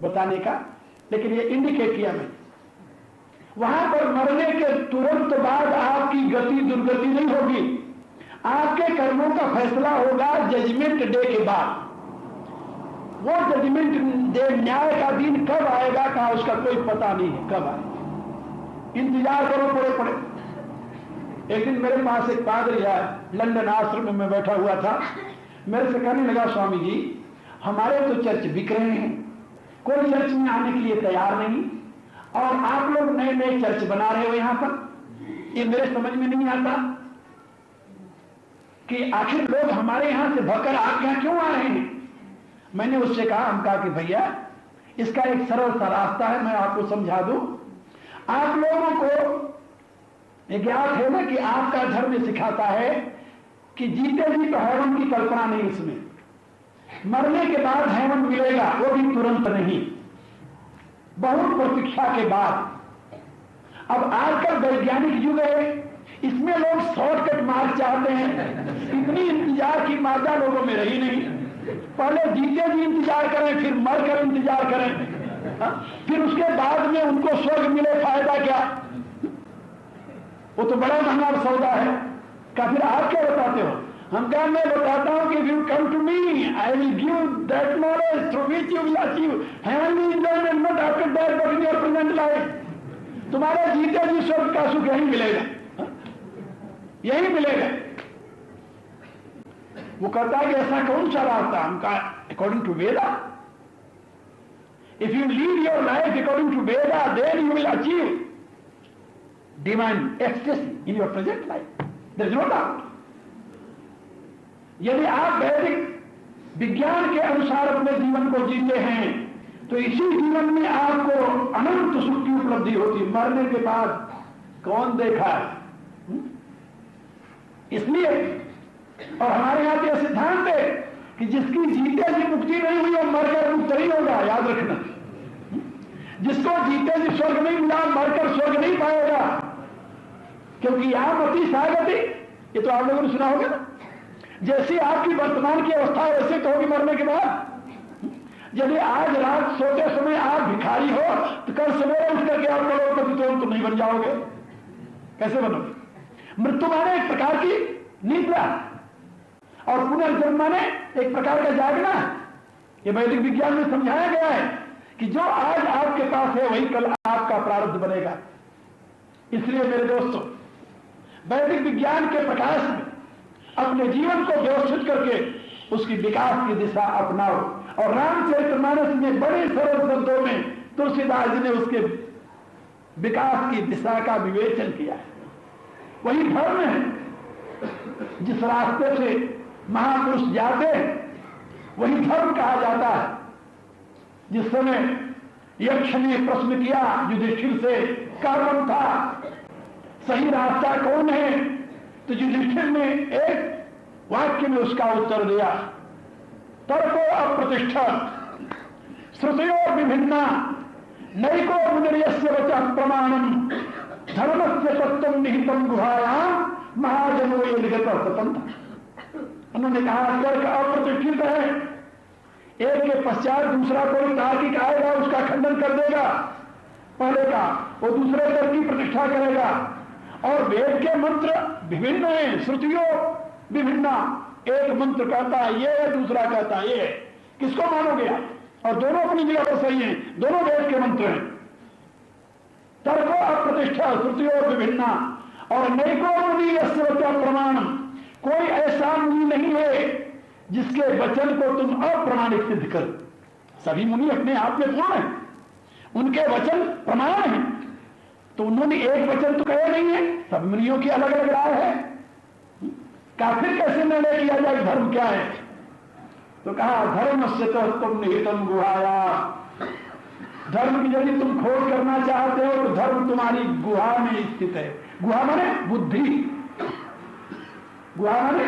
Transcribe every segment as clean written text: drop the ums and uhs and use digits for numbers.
बताने का, लेकिन ये इंडिकेट किया मैंने। वहां पर मरने के तुरंत बाद आपकी गति दुर्गति नहीं होगी, आपके कर्मों का फैसला होगा जजमेंट डे के बाद। वो जजमेंट डे, न्याय का दिन कब आएगा का उसका कोई पता नहीं है, कब आएगा, इंतजार करो पड़े पड़े। एक दिन मेरे पास एक पादरी है, लंदन आश्रम में मैं बैठा हुआ था, मेरे से कहने लगा, स्वामी जी हमारे तो चर्च बिक रहे हैं, कोई चर्च में आने के लिए तैयार नहीं, और आप लोग नए नए चर्च बना रहे हो यहां पर। ये मेरे समझ में नहीं आता कि आखिर लोग हमारे यहां से भगकर आपके यहां क्यों आ रहे हैं। मैंने उससे कहा, हम कहा कि भैया इसका एक सरल सा रास्ता है, मैं आपको समझा दूं। आप लोगों को ज्ञात है ना कि आपका धर्म सिखाता है कि जीते जी तो हेवन की कल्पना नहीं, इसमें मरने के बाद हेवन मिलेगा, वो भी तुरंत नहीं, बहुत प्रतीक्षा के बाद। अब आजकल वैज्ञानिक युग है, इसमें लोग शॉर्टकट मार्ग चाहते हैं। इतनी इंतजार की मादा लोगों में रही नहीं, पहले जीते जी इंतजार करें, फिर मरकर इंतजार करें, फिर उसके बाद में उनको स्वर्ग मिले, फायदा क्या, वो तो बड़ा महंगा सौदा है। क्या फिर आप क्या बताते हो? हम क्या, मैं बताता हूं कि if you come to me, I will give that knowledge through which you will achieve heavenly enjoyment, not after that but in your present life. तुम्हारा जीते जी स्वर्ग का सुख यही मिलेगा, यही मिलेगा। वो कहता है कि ऐसा कौन सा रास्ता? हम कहा, according to Veda, if you lead your life according to Veda, then you will achieve divine ecstasy in your present life, there is no doubt. यदि आप वैदिक विज्ञान के अनुसार अपने जीवन को जीते हैं तो इसी जीवन में आपको अनंत सुख की उपलब्धि होती। मरने के बाद कौन देखा है? इसलिए, और हमारे यहां के सिद्धांत है कि जिसकी जीते जी मुक्ति नहीं हुई वो मरकर मुक्त नहीं होगा, याद रखना। जिसको जीते जी स्वर्ग नहीं मिला, मरकर स्वर्ग नहीं पाएगा, क्योंकि यहां मति सागति, ये तो आप लोगों ने सुना होगा ना, जैसी आपकी वर्तमान की अवस्था वैसे तो होगी मरने के बाद। यदि आज रात सोते समय आप भिखारी हो तो कल सवेरे उठ करके आप करोड़पति तो नहीं बन जाओगे, कैसे बनोगे? मृत्यु माने एक प्रकार की निद्रा, और पुनर्जन्म माने एक प्रकार का जागना। ये वैदिक विज्ञान में समझाया गया है कि जो आज आपके पास है वही कल आपका प्रारब्ध बनेगा। इसलिए मेरे दोस्तों, वैदिक विज्ञान के प्रकाश में अपने जीवन को व्यवस्थित करके उसकी विकास की दिशा अपनाओ। और रामचरितमानस में बड़े सरल शब्दों में तुलसीदास जी ने उसके विकास की दिशा का विवेचन किया है। वही धर्म है, जिस रास्ते से महापुरुष जाते हैं वही धर्म कहा जाता है। जिस समय यक्ष ने प्रश्न किया युधिष्ठिर से, कर्म था सही रास्ता कौन है, तो युधिष्ठिर ने एक वाक्य में उसका उत्तर दिया, तर्को अप्रतिष्ठा श्रुतयो विभिन्ना नैको मुनिर्यस्य वचः प्रमाणम धर्मस्य तत्त्वं निहितं गुहायां महाजनो ये निगतः स्वतंत्र। उन्होंने कहा तर्क अप्रतिष्ठित है, एक के पश्चात दूसरा कोई तार्किक आएगा उसका खंडन कर देगा, पहले का वो दूसरे तर्क की प्रतिष्ठा करेगा। और वेद के मंत्र विभिन्न हैं, श्रुतियों विभिन्ना, एक मंत्र कहता है ये है, दूसरा कहता है ये है, किसको मानोगे आप? और दोनों अपनी जगह पर सही हैं, दोनों वेद के मंत्र हैं। तर्को अप्रतिष्ठा श्रुतियों विभिन्ना और नैको मुनि यस्य वचः प्रमाणम, कोई ऐसा मुनि नहीं है जिसके वचन को तुम अप्रमाणिक सिद्ध कर। सभी मुनि अपने आप में पूर्ण हैं, उनके वचन प्रमाण हैं, तो उन्होंने एक वचन तो कहे नहीं है, सब मुनियों की अलग अलग राय है। काफिर कैसे निर्णय किया जाए धर्म क्या है? तो कहा धर्म से तो तुम निहितम गुहाया, धर्म की यदि तुम खोज करना चाहते हो तो धर्म तुम्हारी गुहा में स्थित है। गुहा माने बुद्धि, गुहा माने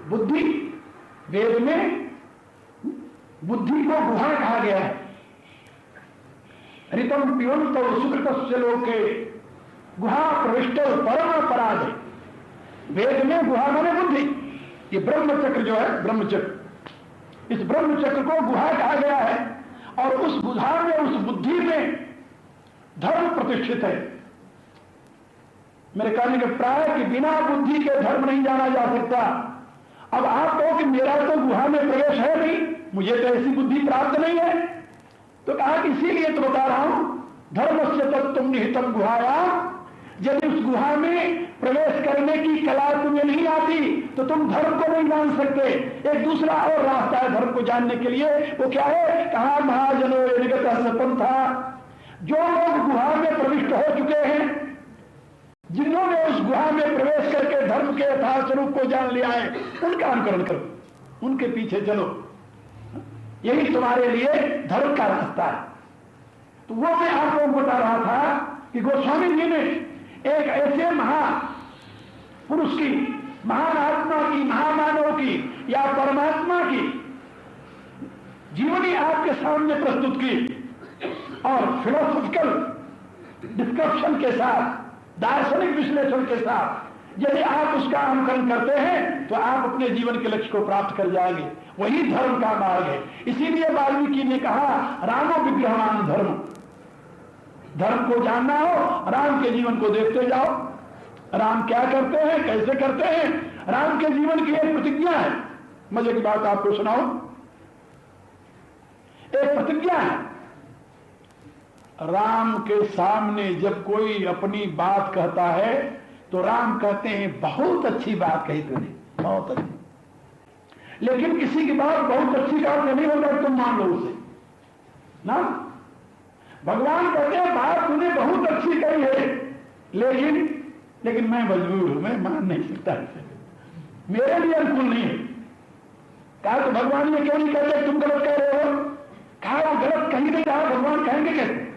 बुद्धि। वेद में बुद्धि को गुहा कहा गया है। ऋतम पिबंत सुकृत लोके गुहा प्रविष्ट परम अपराध। वेद में गुहा माने बुद्धि। ये ब्रह्मचक्र जो है, ब्रह्मचक्र, इस ब्रह्मचक्र को गुहा कहा गया है। और उस गुहा में बुद्धि में धर्म प्रतिष्ठित है। मेरे कहने के प्राय कि बिना बुद्धि के धर्म नहीं जाना जा सकता। अब आप कहो कि मेरा तो गुहा में प्रवेश है नहीं, मुझे तो ऐसी बुद्धि प्राप्त नहीं है, तो कहा कि इसीलिए तो बता रहा हूं, धर्म से तत्व निहितम गुहाया। यदि उस गुहा में प्रवेश करने की कला तुम्हें नहीं आती तो तुम धर्म को नहीं जान सकते। एक दूसरा और रास्ता है धर्म को जानने के लिए, वो क्या है? कहा महाजनो सपन था। जो लोग गुहा में प्रविष्ट हो चुके हैं, जिन्होंने उस गुहा में प्रवेश करके धर्म के यथार्थ स्वरूप को जान लिया है, उनका अनुकरण करो, उनके पीछे चलो, यही तुम्हारे लिए धर्म का रास्ता है। तो वो मैं आप लोगों को बता रहा था कि गोस्वामी जी ने एक ऐसे महापुरुष की, महान आत्मा की, महामानव की या परमात्मा की जीवनी आपके सामने प्रस्तुत की और फिलोसॉफिकल डिस्कशन के साथ, दार्शनिक विश्लेषण के साथ यदि आप उसका अनुकरण करते हैं तो आप अपने जीवन के लक्ष्य को प्राप्त कर जाएंगे। वही धर्म का मार्ग है। इसीलिए वाल्मीकि ने कहा रामो विग्रहवान धर्म। धर्म को जानना हो, राम के जीवन को देखते जाओ। राम क्या करते हैं, कैसे करते हैं, राम के जीवन की एक प्रतिज्ञा है। मजे की बात आपको सुनाओ, एक प्रतिज्ञा है। राम के सामने जब कोई अपनी बात कहता है तो राम कहते हैं बहुत अच्छी बात कही तूने, बहुत अच्छी। लेकिन किसी की बात बहुत अच्छी का नहीं होगा तुम मान लो उसे ना। भगवान कहते हैं बात तूने बहुत अच्छी कही है, लेकिन मैं मजबूर हूं, मैं मान नहीं सकता इसे, मेरे लिए अनुकूल नहीं है। कहा तो भगवान ये क्यों नहीं कहते तुम गलत कह रहे हो? कहा वो गलत कहीं नहीं कहा, भगवान कहेंगे कैसे?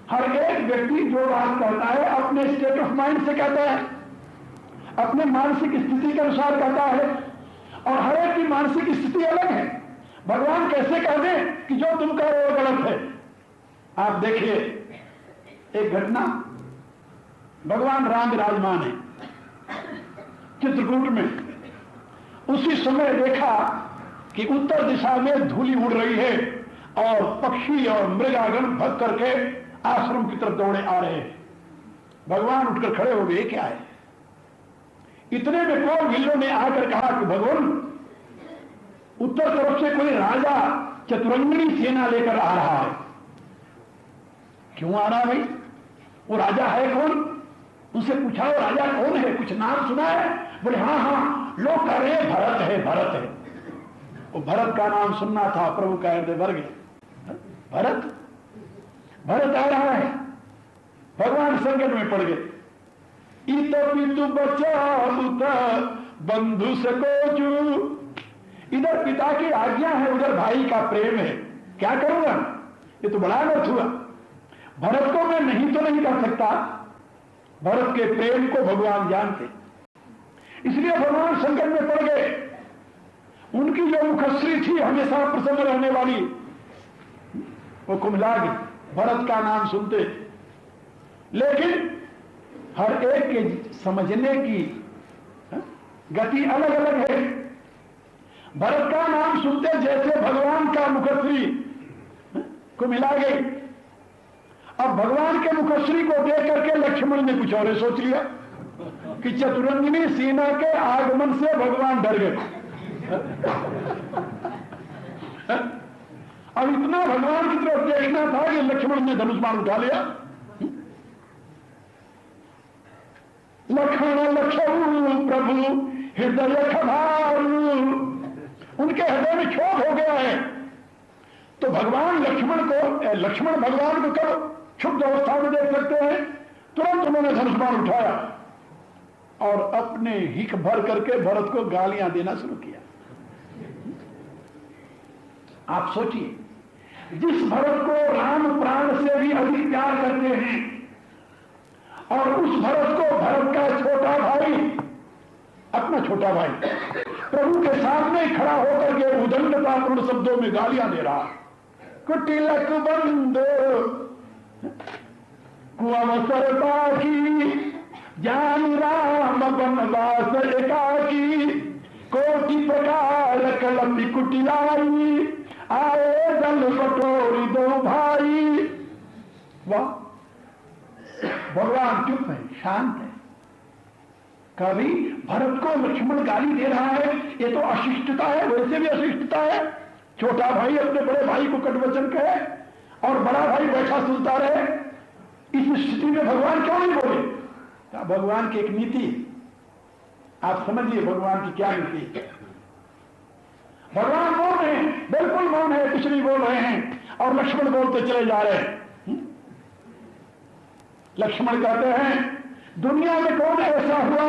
हर एक व्यक्ति जो बात कहता है अपने स्टेट ऑफ माइंड से कहता है, अपने मानसिक स्थिति के अनुसार कहता है, और हर एक की मानसिक स्थिति अलग है। भगवान कैसे कह दें कि जो तुम कह रहे हो गलत है? आप देखिए एक घटना, भगवान राम विराजमान है चित्रकूट में। उसी समय देखा कि उत्तर दिशा में धूलि उड़ रही है और पक्षी और मृगागण भग करके आश्रम की तरफ दौड़े आ रहे हैं। भगवान उठकर खड़े हो गए, क्या है? इतने में कौन भिल्लों ने आकर कहा कि भगवान उत्तर तरफ से कोई राजा चतुरंगिणी सेना लेकर आ रहा है। क्यों आ रहा है भाई? वो राजा है कौन? उनसे पूछा वो राजा कौन है, कुछ नाम सुना है? बोले हाँ, लोग कह रहे हैं भरत है, भरत है। वो भरत का नाम सुनना था, प्रभु का हृदय भर गया। भरत भरत आ रहा है। भगवान संकट में पड़ गए। इत पितु बचाऊत बंधु सकोचु। इधर पिता की आज्ञा है, उधर भाई का प्रेम है, क्या करूंगा? ये तो बड़ा अनर्थ हुआ। भरत को मैं नहीं तो नहीं कर सकता, भरत के प्रेम को भगवान जानते, इसलिए भगवान संकट में पड़ गए। उनकी जो मुखश्री थी हमेशा प्रसन्न रहने वाली, वो कुमला गई भरत का नाम सुनते। लेकिन हर एक के समझने की गति अलग अलग है। भरत का नाम सुनते जैसे भगवान का मुखश्री को मिला गई। अब भगवान के मुखश्री को देख करके लक्ष्मण ने कुछ और सोच लिया कि चतुरंगिनी सेना के आगमन से भगवान डर गए। अब इतना भगवान की तरफ देखना था कि लक्ष्मण ने धनुष बाण उठा लिया। लक्ष्मण लक्ष्मण प्रभु हृदय खभारू, उनके हृदय में क्षोभ हो गया है। तो भगवान लक्ष्मण भगवान को कब क्षुब्ध अवस्था में देख सकते हैं? तुरंत उन्होंने धनुष बाण उठाया और अपने हिक भर करके भरत को गालियां देना शुरू किया। आप सोचिए, जिस भरत को राम प्राण से भी अधिक प्यार करते हैं और उस भरत को भरत का छोटा भाई, अपना छोटा भाई प्रभु के सामने खड़ा होकर के उदंडतापूर्ण शब्दों में गालियां दे रहा। कुटिलक बंद कुअवसर बाकी, जान राम बनवास एकाकी, कोटि प्रकार कलपि कुटिलाई, आए दल बटोरी दो भाई। वाह, भगवान चुप है, शांत है। कभी भरत को लक्ष्मण गाली दे रहा है, ये तो अशिष्टता है, वैसे भी अशिष्टता है। छोटा भाई अपने बड़े भाई को कटवचन कहे और बड़ा भाई बैठा सुनता रहे। इस स्थिति में भगवान क्यों नहीं बोले? क्या भगवान की एक नीति, आप समझिए भगवान की क्या नीति है। भगवान बोल रहे हैं, बिल्कुल मौन है, कुछ नहीं बोल रहे हैं, और लक्ष्मण बोलते चले जा रहे हैं। लक्ष्मण कहते हैं, दुनिया में कौन ऐसा हुआ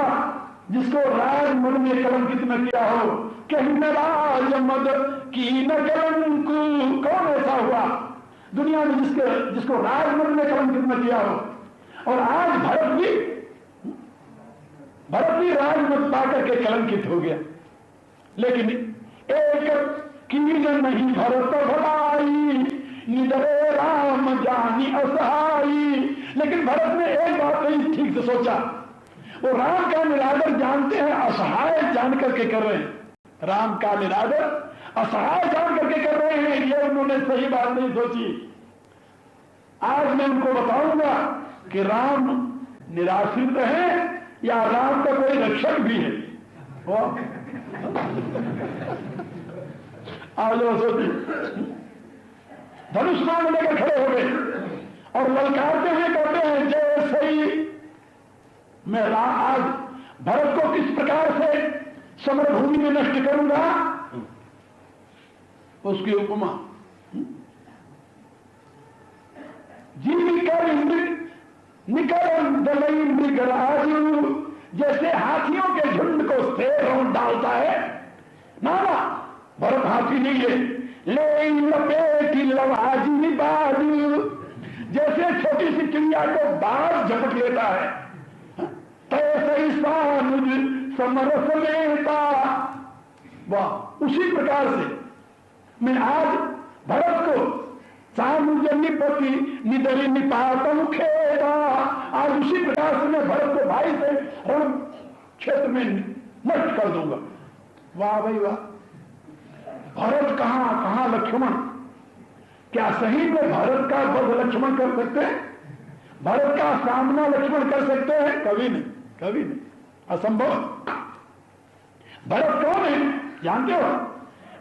जिसको राज मन में कलंकित न किया हो? कहीं न राज मद की न कलंक। कौन ऐसा हुआ दुनिया में जिसको राज मन में कलंकित न किया हो? और आज भरत भी राजमत पाकर के कलंकित हो गया। लेकिन एक कीन नहीं भरत भलाई, निडरे राम जानी असहाई। लेकिन भरत ने एक बात नहीं ठीक से सोचा, वो राम का निरादर जानते हैं, असहाय जान करके कर रहे हैं। राम का निरादर असहाय जान करके कर रहे हैं, ये उन्होंने सही बात नहीं सोची। आज मैं उनको बताऊंगा कि राम निराश्रित है या राम का कोई रक्षक भी है। आज वो सोचिए, धनुष बाण लेकर खड़े हो गए और ललकारते हुए कहते हैं, जय सही। मैं आज भरत को किस प्रकार से समरभूमि में नष्ट करूंगा, उसकी उपमा जीविकर निकल दलई मृगराज, जैसे हाथियों के झुंड को शेर रौंद डालता है। ना भरत हाथी नहीं है, ले लपेटी लवाजी बाज, जैसे छोटी सी चिड़िया को बाज झपट लेता है, तैसे ही सानुज समरस लेता। वाह, उसी प्रकार से मैं आज भरत को सामुजनिपति निदरी निपातम खेदा, आज उसी प्रकार से मैं भरत को भाई से रण क्षेत्र में नष्ट कर दूंगा। वाह भाई वाह, भरत कहां लक्ष्मण? क्या सही में भरत का वध लक्ष्मण कर सकते हैं? भरत का सामना लक्ष्मण कर सकते हैं? कभी नहीं, कभी नहीं, असंभव। भरत कौन है जानते हो?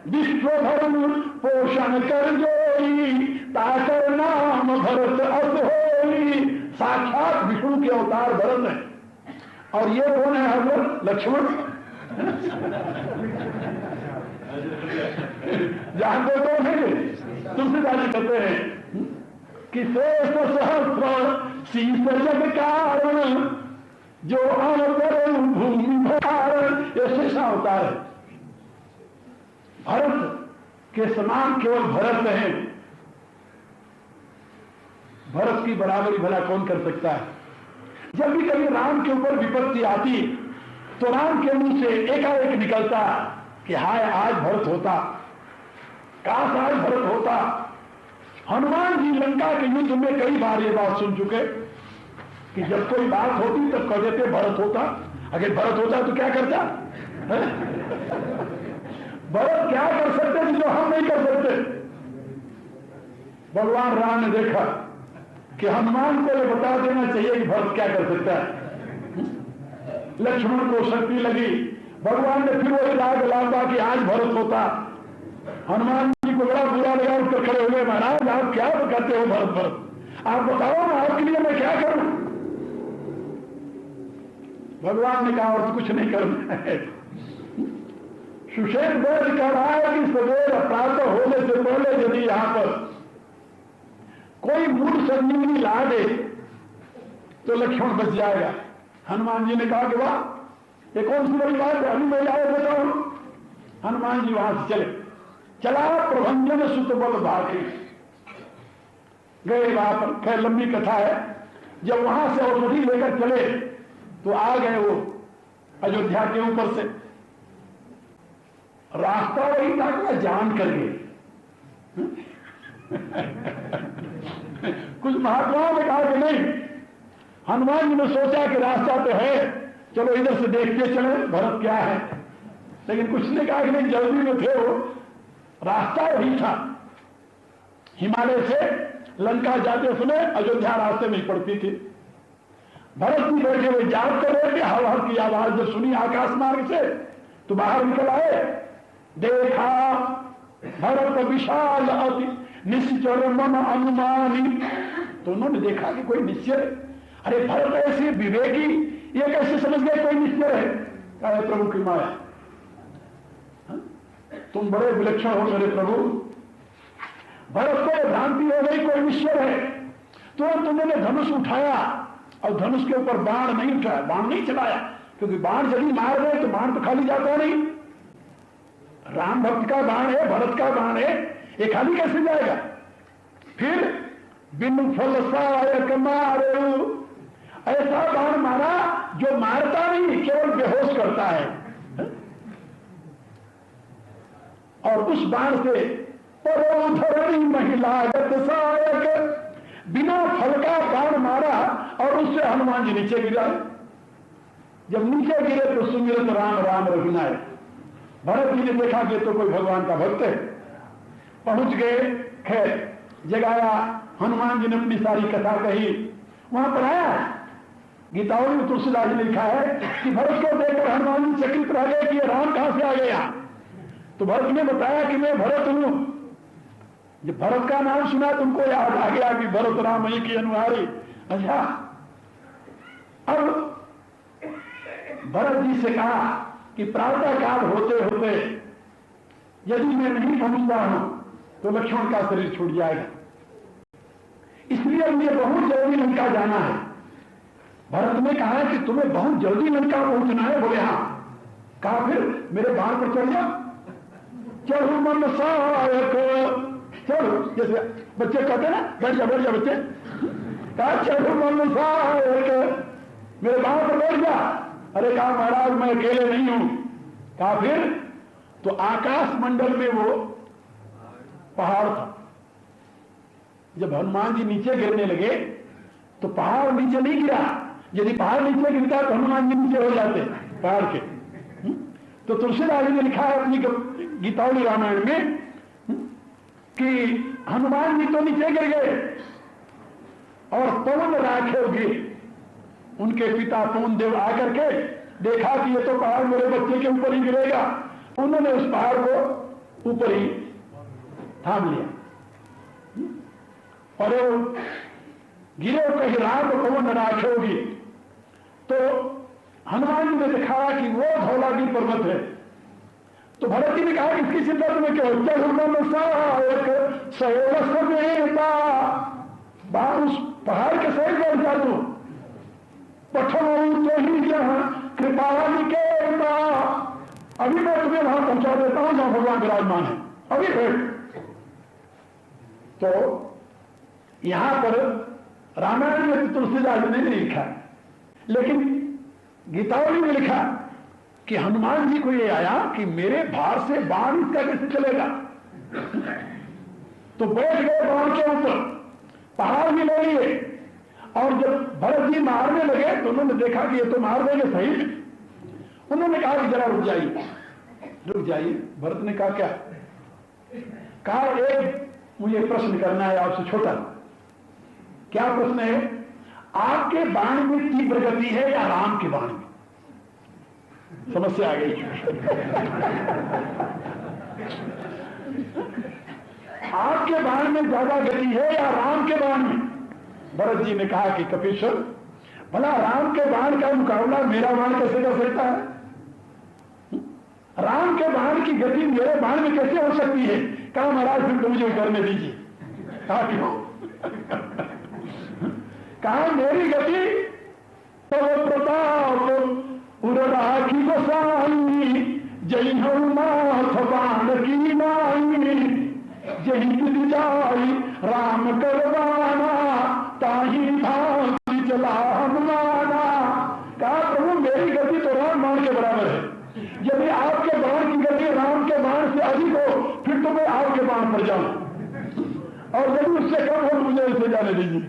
विश्वधर्म पोषण कर जोई, ताकर नाम भरत अस होई। साक्षात विष्णु के अवतार भरत है। और ये कौन है हजरत? लक्ष्मण। जानते कौन है? तुलसीदास जी कहते हैं कि शेष सहस्र शीश जग कारण, जो अवतर भूमि भारण। ये शेषावतार है। भरत के समान केवल भरत हैं। भरत की बराबरी भला कौन कर सकता है? जब भी कभी राम के ऊपर विपत्ति आती तो राम के मुंह से एकाएक निकलता कि हाय आज भरत होता, काश आज भरत होता। हनुमान जी लंका के युद्ध में कई बार ये बात सुन चुके कि जब कोई बात होती तब कह देते भरत होता। अगर भरत होता तो क्या करता? भरत क्या कर सकते थे जो हम नहीं कर सकते? भगवान राम ने देखा कि हनुमान को ये बता देना चाहिए कि भरत क्या कर सकता है। लक्ष्मण को शक्ति लगी, भगवान ने फिर वही राग लादा कि आज भरत होता। हनुमान जी को बड़ा बुरा लगा, उठकर खड़े हो गए, महाराज आप क्या कहते हो भरत भरत, आप बताओ ना, आपके लिए मैं क्या करूं? भगवान ने कहा और तो कुछ नहीं करना है। सुषेण वैद्य कह रहा है कि सवेर प्रातः होने से पहले यदि यहां पर कोई मूल संजीवनी ला दे तो लक्ष्मण बच जाएगा। हनुमान जी ने कहा कि वाह, ये कौन सी बड़ी बात है, अभी मैं लाओ बताओ। हनुमान जी वहां से चला प्रभंजन सुत बल भागे गए। वहां पर खैर लंबी कथा है। जब वहां से औषधि लेकर चले तो आ गए वो अयोध्या के ऊपर से। रास्ता वही था कि जान कर गए। कुछ महात्माओं ने कहा कि नहीं, हनुमान जी ने सोचा कि रास्ता तो है, चलो इधर से देखते चले भरत क्या है। लेकिन कुछ ने कहा कि नहीं, जल्दी में थे वो, रास्ता वही था। हिमालय से लंका जाते समय अयोध्या रास्ते में ही पड़ती थी। भरत जी बैठे हुए याद कर रहे थे, हवा की आवाज जब सुनी आकाश मार्ग से तो बाहर निकल आए। देखा भरत विशाल अति निश्चर मन अनुमानी, तो उन्होंने देखा कि कोई निश्चर है। अरे भरत ऐसे विवेकी, ये कैसे समझ गए कोई निश्चर है? कहा प्रभु की माया, तुम बड़े विलक्षण हो मेरे प्रभु। भरत को भ्रांति हो गई कोई निश्चर है। तुरंत उन्होंने धनुष उठाया और धनुष के ऊपर बाण नहीं उठाया, बाण नहीं चलाया, क्योंकि बाण यदि मार रहे तो बाण तो खाली जाता नहीं। राम भक्त का बाण है, भरत का बाण है, ये खाली कैसे जाएगा? फिर बिन फल सहायक मारो, ऐसा बाण मारा जो मारता नहीं, केवल बेहोश करता है। और उस बाण से परोधरणी महिलागत सहायक, बिना फल का बाण मारा और उससे हनुमान जी नीचे गिरा। जब नीचे गिरे तो सुमिरत राम राम रघुनायक। भरत जी ने देखा कि तो कोई भगवान का भक्त है, पहुंच गए। खैर जगाया, हनुमान जी ने अपनी सारी कथा कही। वहां पर आया गीतावली में तुलसीदास ने लिखा है कि भरत को देखकर हनुमान जी चकित रह गए कि ये राम कहां से आ गया। तो भरत ने बताया कि मैं भरत हूं। जब भरत का नाम सुना तुमको याद आ गया कि भरत राम ही की अनुहारी। अच्छा, अब भरत जी से कहा कि प्रातः काल होते होते यदि मैं नहीं पहुंचता हूं तो लक्ष्मण का शरीर छूट जाएगा, इसलिए मुझे बहुत जल्दी लंका जाना है। भरत ने कहा कि तुम्हें बहुत जल्दी लंका पहुंचना है? बोले हाँ। कहा फिर मेरे बाण पर चढ़ जाओ। चढ़ो मन सहायक, चलो, जैसे बच्चे कहते ना बैठ जा बच्चे। कहा चढ़ो मन सहायक, मेरे बाण पर बैठ जा। अरे कहा महाराज मैं अकेले नहीं हूं। कहा फिर? तो आकाश मंडल में वो पहाड़ था। जब हनुमान जी नीचे गिरने लगे तो पहाड़ नीचे नहीं गिरा। यदि पहाड़ नीचे गिरता तो हनुमान जी नीचे हो जाते पहाड़ के। तो तुलसीदास जी ने लिखा है अपनी गीतावली रामायण में कि हनुमान जी तो नीचे गिर गए और पवन राघव उनके पिता पवन देव आकर के देखा कि ये तो पहाड़ मेरे बच्चे के ऊपर ही गिरेगा। उन्होंने उस पहाड़ को ऊपर ही थाम लिया और गिरे कहीं राम पवन राघोगी। तो हनुमान जी ने दिखाया कि वो धौलागिरी पर्वत है। तो भरत जी ने कहा कि इसकी चिंता तुम्हें क्या होता है? उस पहाड़ के सही बैठ जा दो। पठन तो ही कृपा अभी मैं तुम्हें वहां पहुंचा देता हूं जहां भगवान विराजमान है, अभी बैठ। तो यहां पर रामायण में तुलसीदास ने नहीं लिखा, लेकिन गीतावली में लिखा कि हनुमान जी को ये आया कि मेरे भार से बाण इसका कैसे चलेगा। तो बैठ गए बाण के ऊपर, पहाड़ भी ले लिए और जब भरत जी मारने लगे तो उन्होंने देखा कि ये तो मार देंगे सही में। उन्होंने कहा कि जरा रुक जाइए, रुक जाइए। भरत ने कहा क्या? कहा एक मुझे प्रश्न करना है आपसे छोटा। क्या प्रश्न है? आपके बाण में तीव्र गति है या राम के बाण में? समस्या आ गई। आपके बाण में ज्यादा गति है या राम के बाण में? भरत जी ने कहा कि कपीश्वर, भला राम के बाण का मुकाबला मेरा बाण कैसे कर सकता है? राम के बाण की गति मेरे बाण में कैसे हो सकती है? कहा महाराज फिर तो मुझे करने दीजिए। कहा क्यों? कहा मेरी गति तो प्रताप उड़ाखी गोसाई जय हनुमाथ बाण की नाई जही जाई राम करवाना ताही भांति चला हनुमाना। कहा प्रभु मेरी गति तो राम बाण के बराबर है। यदि आपके बाण की गति राम के बाण से अधिक हो फिर तो मैं आपके बाण पर जाऊं, और यदि उससे कम हो तो मुझे उसे जाने दीजिए।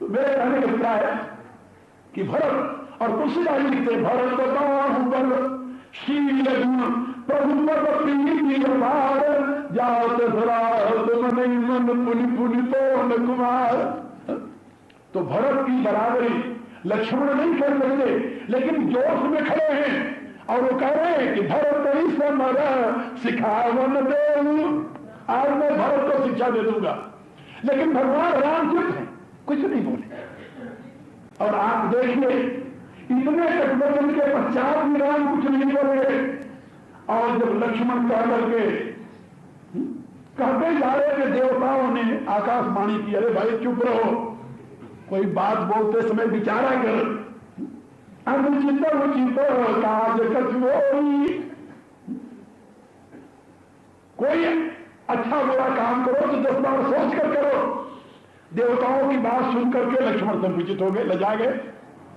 मेरे कहने का अभिप्राय है कि भरत और तुलसीदास लिखते भरत बाहुबल शील गुण प्रभु पद प्रीति अपार, जात सराहत मन मन पुनि पुनि तो कुमार। तो भरत की बराबरी लक्ष्मण नहीं कर सकते, लेकिन जोश में खड़े हैं और वो कह रहे हैं कि भरत ही समर सिखावन देऊ, आज मैं भरत को शिक्षा दे दूंगा। लेकिन भगवान राम चुप है, कुछ नहीं बोले। और आप देखिए इतने गठबंधन के पश्चात भी राम कुछ नहीं बोले। और जब लक्ष्मण कह करके कहते जा रहे कि देवताओं ने आकाशवाणी की, अरे भाई चुप रहो, कोई बात बोलते समय विचारा कर, अनुचित उचित काज कछुओई, कोई अच्छा बुरा काम करो तो 10 बार सोच कर करो। देवताओं की बात सुनकर के लक्ष्मण संकुचित हो गए, लजा गए,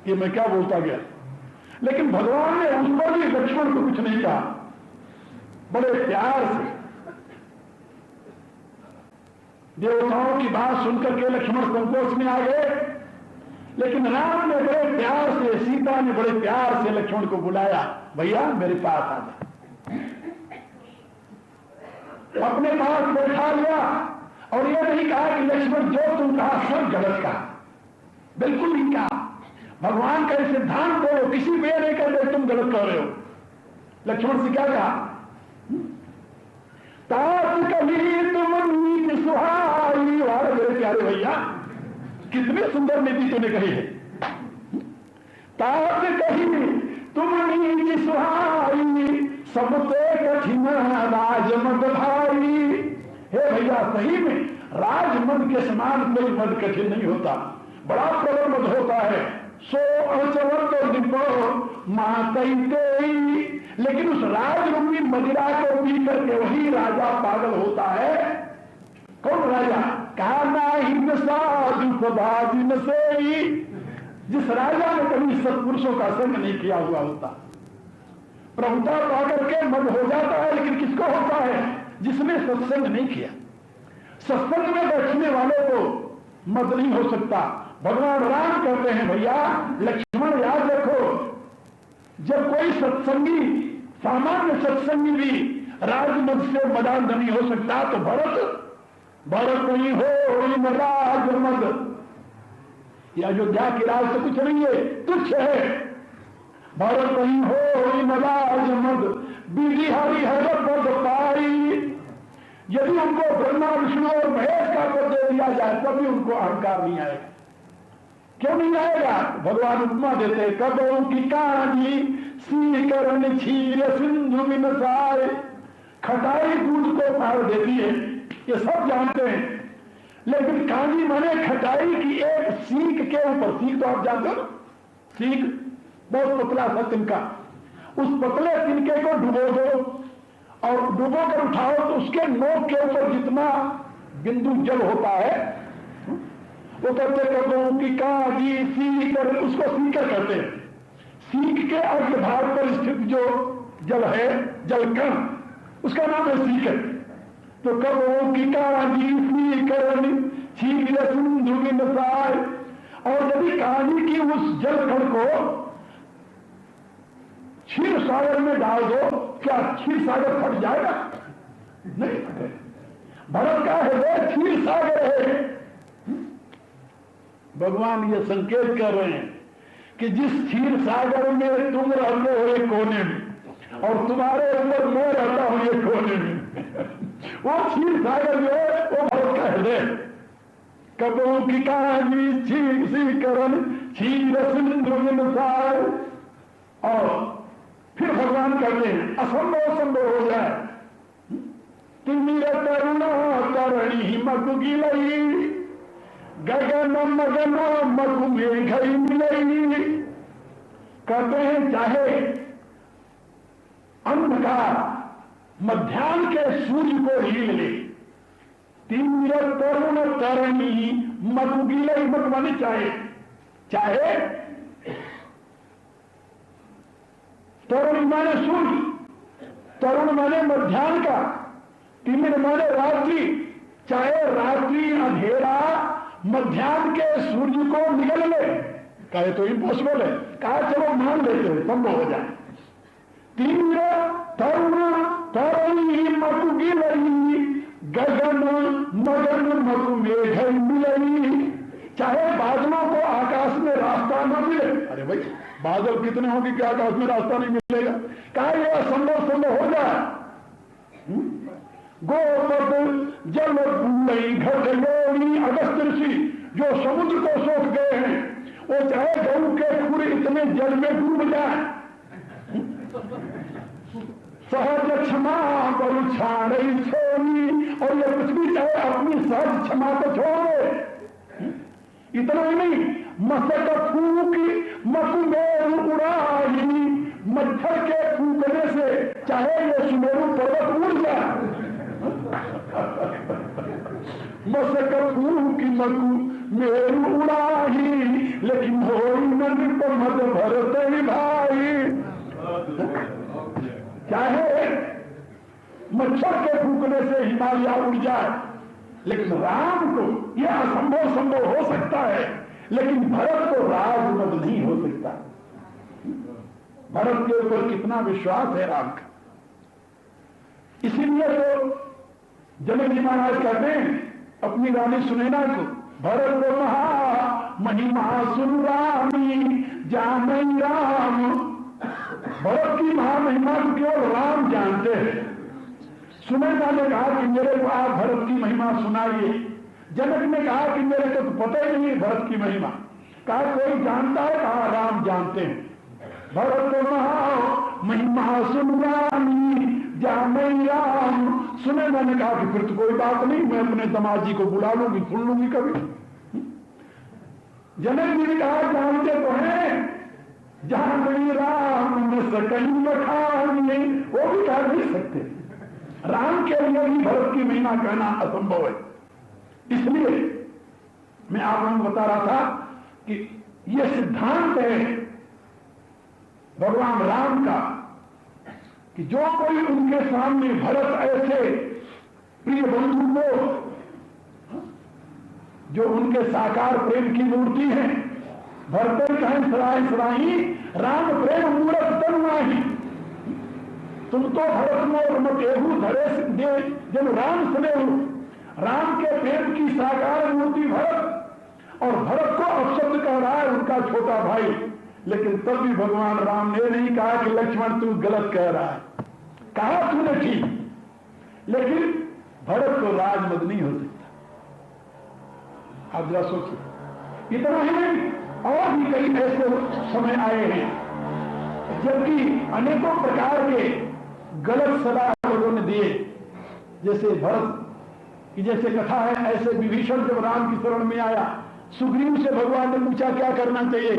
ये मैं क्या बोलता गया। लेकिन भगवान ने उस पर भी लक्ष्मण को कुछ नहीं कहा, बड़े प्यार से देवताओं की बात सुनकर के लक्ष्मण संकोच में आ गए। लेकिन राम ने बड़े प्यार से, सीता ने बड़े प्यार से लक्ष्मण को बुलाया, भैया मेरे पास आ जा, अपने पास बैठा लिया। और यह नहीं कहा कि लक्ष्मण जो तुम कहा सब गलत कहा, बिल्कुल नहीं कहा। भगवान का सिद्धांत को किसी में नहीं कहते तुम गलत कह रहे हो। लक्ष्मण से क्या कहा, तात कभी तुम नीति सुहाई, वाले मेरे प्यारे भैया कितनी सुंदर नीति तूने कही है। तात कही तुम नीति सुहाई, सबसे कठिन राजमद भाई। हे भैया सही में राजमद के समान कोई मद कठिन नहीं होता, बड़ा प्रबल मद होता है। सो अचवर तो डिपो मातई, लेकिन उस राज रूपी मदिरा को पी करके वही राजा पागल होता है। कौन राजा, काना हिंद साधु सभाजिन से, जिस राजा ने कभी सत्पुरुषों का संग नहीं किया हुआ होता। प्रभुता पाकर के मद हो जाता है, लेकिन किसको होता है, जिसने सत्संग नहीं किया। सत्संग में बैठने वाले को मद नहीं हो सकता। भगवान राम कहते हैं भैया लक्ष्मण याद रखो, जब कोई सत्संगी, सामान्य सत्संगी भी राजमद से मदान नहीं हो सकता, तो भरत नहीं हो राजमद। यह अयोध्या की राज से कुछ नहीं है, तुच्छ है। भरत नहीं हो राजमद, बीजी हरि हर पद पाई। यदि उनको ब्रह्मा विष्णु और महेश का पद दे दिया जाए तभी उनको अहंकार नहीं आएगा। क्यों नहीं आएगा, भगवान उपमा देते, कदों की कहानी सीकरण क्षीर सिंधु मिनसाए, खटाई दूध को पार देती है, ये सब जानते हैं। लेकिन कांजी माने खटाई की एक सीख के ऊपर, सीख तो आप जानते हो, सीख बहुत पतला सा तिनका, उस पतले तिनके को डुबो दो और डुबो कर उठाओ तो उसके नोक के ऊपर जितना बिंदु जल होता है वो कहते कदों की काजी सीकर, उसको सीकर कहते हैं। सीख के अर्ध भाग पर स्थित जो जल है, जल कण, उसका नाम है सीकर। तो कदों की काजी सीकर क्षीर सिंधु मिनसाए, और यदि काजी की उस जल कण को क्षीर सागर में डाल दो, क्या क्षीर सागर फट जाएगा? नहीं फटेगा। भरत का हृदय क्षीर सागर है। भगवान ये संकेत कर रहे हैं कि जिस क्षीर सागर में तुम रहते हो एक कोने में और तुम्हारे अंदर मैं रहता हूं एक कोने में, वो क्षीर सागर जो है वो भरत का हृदय। कबों की कहानी क्षीर सी करण क्षीर सिंधु मिनसाए। और फिर भगवान कहते हैं असंभव संभव हो जाए, तिमिर तरुणा तरणी मगु गिलई, गगन मगन मगु मेघई मिलई। कहते हैं चाहे अंधकार मध्याह्न के सूर्य को हिल ले, तिमिर तरुण तरणी मगु गिलई, मत माने चाहे तरुण माने सूर्य, तरुण माने मध्याह्न का, तिमिर माने रात्रि, चाहे रात्रि अंधेरा मध्याह्न के सूर्य को निगल ले, कहे तो इम्पॉसिबल है, कहा चलो मान लेते हैं संभव हो जाए। तिमिर तरुण तरुणी मकु गिलई गगन मगन मकु मेघ मिलई। चाहे बादलों को आकाश में रास्ता न मिले, अरे भाई बादल कितने होंगे कि आकाश में रास्ता नहीं मिलेगा, कहा यह असंभव संभव हो जाए। गोपद जल बुलई घटलोनी, अगस्त ऋषि जो समुद्र को सोख गए हैं, वो चाहे गऊ के खुर इतने जल में डूब जाए, सहज क्षमा करू छाड़ी छोनी, और ये कुछ भी चाहे अपनी सहज क्षमा को छोड़े। इतना ही नहीं, मसक फूक मकुमेरु उड़ाई, मच्छर के फूकने से चाहे ये सुमेरु पर्वत उड़ जाए। मसक फूक मकुमेरु उड़ाई, लेकिन होई न निपमत भरत भाई। चाहे मच्छर के फूकने से हिमालय उड़ जाए, लेकिन राम को यह असंभव संभव हो सकता है, लेकिन भरत को राजमद नहीं हो सकता। भरत के ऊपर कितना विश्वास है राम का। इसीलिए तो जनक जी महाराज कहते हैं अपनी रानी सुनैना को, भरत महा महिमा सुन रामी जानई राम। भरत की महामहिमा को केवल राम जानते हैं। सुनैना ने कहा कि मेरे को आप भरत की महिमा सुनाइए। जनक ने कहा कि मेरे को तो पता ही नहीं है भरत की महिमा। कहा कोई जानता है? कहा राम जानते हैं। भरत महा महिमा सुन रामी जानई राम। सुनैना ने कहा कि फिर तो कोई बात नहीं, मैं अपने दामाद जी को बुला लूंगी, सुन लूंगी कभी। जनक जी ने कहा जानते तो हैं, जानई राम में सकई मखानी, वो भी कह नहीं सकते। राम के लिए भी भरत की महिमा कहना असंभव है। इसलिए मैं आप लोगों को बता रहा था कि यह सिद्धांत है भगवान राम का कि जो कोई उनके सामने भरत ऐसे प्रिय बंधु को, जो उनके साकार प्रेम की मूर्ति है, भरत कहें सराय सराही राम प्रेम मूर्त तनुआही। तुम तो भरत मोर मत एहू धरे दे जब राम स्नेहू। राम के प्रेम की साकार मूर्ति भरत, और भरत को अपशब्द कह रहा है उनका छोटा भाई। लेकिन तब भी भगवान राम ने नहीं कहा कि लक्ष्मण तू गलत कह रहा है, कहा तूने ठीक, लेकिन भरत को राजमद नहीं हो सकता। आप जरा सोचिए। इतना ही नहीं, और भी कई ऐसे समय आए हैं जबकि अनेकों प्रकार के गलत सलाह लोगों ने दिए। जैसे भरत की जैसे कथा है, ऐसे विभीषण जब राम की शरण में आया, सुग्रीव से भगवान ने पूछा क्या करना चाहिए,